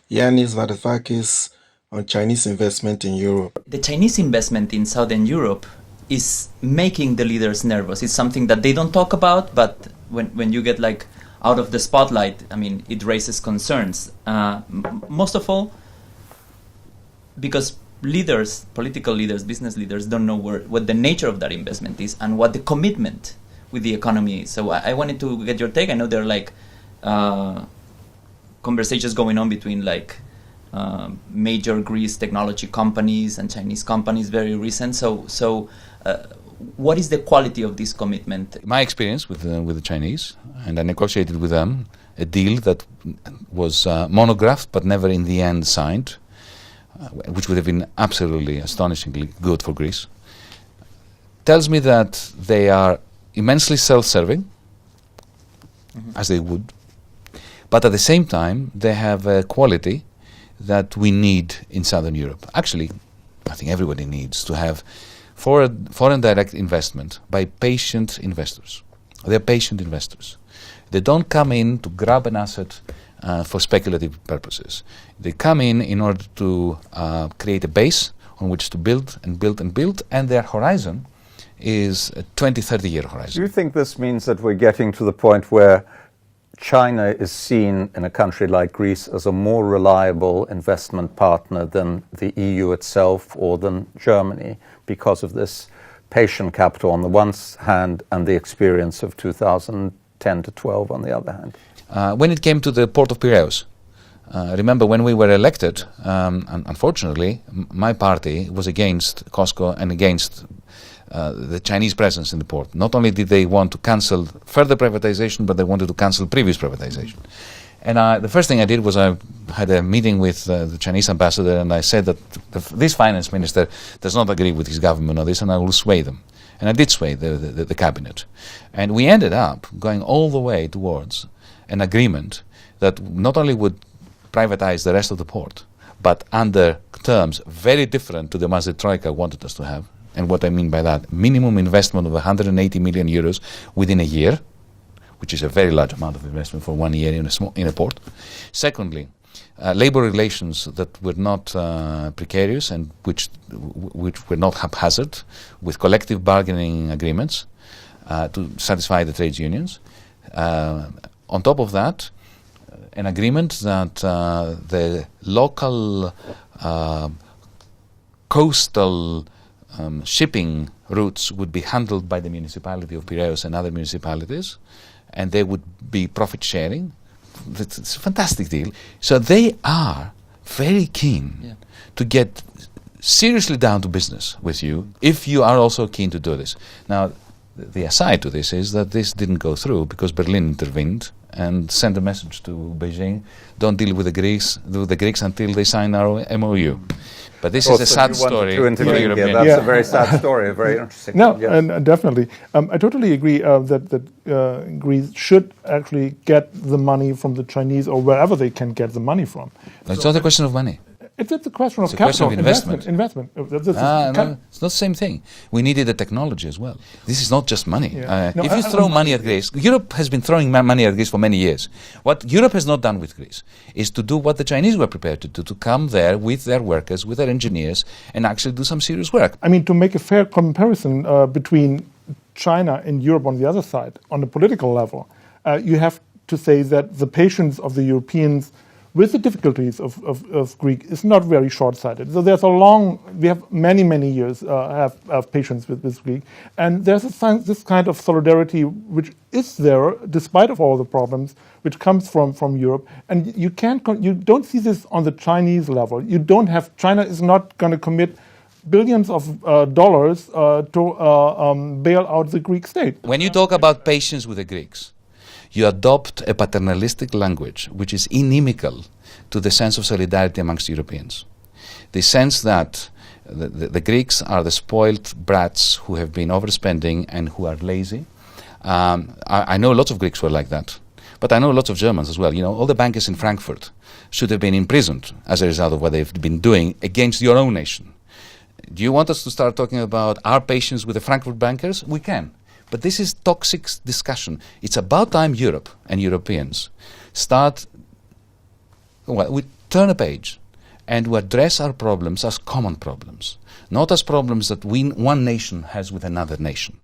Yanis Varoufakis on Chinese investment in Europe. The Chinese investment in Southern Europe is making the leaders nervous. It's something that they don't talk about, but when you get like out of the spotlight, I mean, it raises concerns. Most of all, because leaders, political leaders, business leaders don't know what the nature of that investment is and what the commitment with the economy is. So I wanted to get your take. I know there are like conversations going on between like major Greece technology companies and Chinese companies, very recent. So what is the quality of this commitment? My experience with the Chinese, and I negotiated with them a deal that was monographed but never in the end signed, which would have been absolutely astonishingly good for Greece, tells me that they are immensely self-serving, as they would, but at the same time they have a quality that we need in Southern Europe. Actually, I think everybody needs to have foreign direct investment by patient investors. They're patient investors. They don't come in to grab an asset for speculative purposes. They come in order to create a base on which to build and build and build, and their horizon is a 20, 30-year horizon. Do you think this means that we're getting to the point where China is seen in a country like Greece as a more reliable investment partner than the EU itself or than Germany because of this patient capital on the one hand and the experience of 2010 to 12 on the other hand? When it came to the port of Piraeus, remember when we were elected, unfortunately, my party was against COSCO and against the Chinese presence in the port. Not only did they want to cancel further privatization, but they wanted to cancel previous privatization. And the first thing I did was I had a meeting with the Chinese ambassador, and I said that this finance minister does not agree with his government on this, and I will sway them. And I did sway the cabinet. And we ended up going all the way towards an agreement that not only would privatize the rest of the port, but under terms very different to the ones that Troika wanted us to have. And what I mean by that, minimum investment of 180 million euros within a year, which is a very large amount of investment for 1 year in a port. Secondly, labor relations that were not precarious and which were not haphazard, with collective bargaining agreements to satisfy the trade unions. On top of that, an agreement that the local coastal shipping routes would be handled by the municipality of Piraeus and other municipalities, and they would be profit sharing. It's a fantastic deal. So they are very keen to get seriously down to business with you if you are also keen to do this. Now, the aside to this is that this didn't go through because Berlin intervened and sent a message to Beijing: don't deal with the Greeks until they sign our MOU. But this is a sad story for the European. That's a very sad story, a very interesting one. Yes. And definitely. I totally agree that Greece should actually get the money from the Chinese or wherever they can get the money from. It's not a question of money. It's a question of It's a capital. question of investment. Investment. It's not the same thing. We needed the technology as well. This is not just money. Yeah. If you throw money at Greece, Europe has been throwing money at Greece for many years. What Europe has not done with Greece is to do what the Chinese were prepared to do, to come there with their workers, with their engineers, and actually do some serious work. I mean, to make a fair comparison between China and Europe on the other side, on the political level, you have to say that the patience of the Europeans with the difficulties of Greek is not very short-sighted. So there's we have many years have patience with Greek, and there's this kind of solidarity which is there despite of all the problems, which comes from Europe, and you don't see this on the Chinese level. China is not going to commit billions of dollars to bail out the Greek state. When you talk about patience with the Greeks, you adopt a paternalistic language which is inimical to the sense of solidarity amongst Europeans. The sense that the Greeks are the spoiled brats who have been overspending and who are lazy. I know lots of Greeks who are like that, but I know lots of Germans as well. You know, all the bankers in Frankfurt should have been imprisoned as a result of what they've been doing against your own nation. Do you want us to start talking about our patience with the Frankfurt bankers? We can. But this is toxic discussion. It's about time Europe and Europeans start well, we turn a page and we address our problems as common problems, not as problems that one nation has with another nation.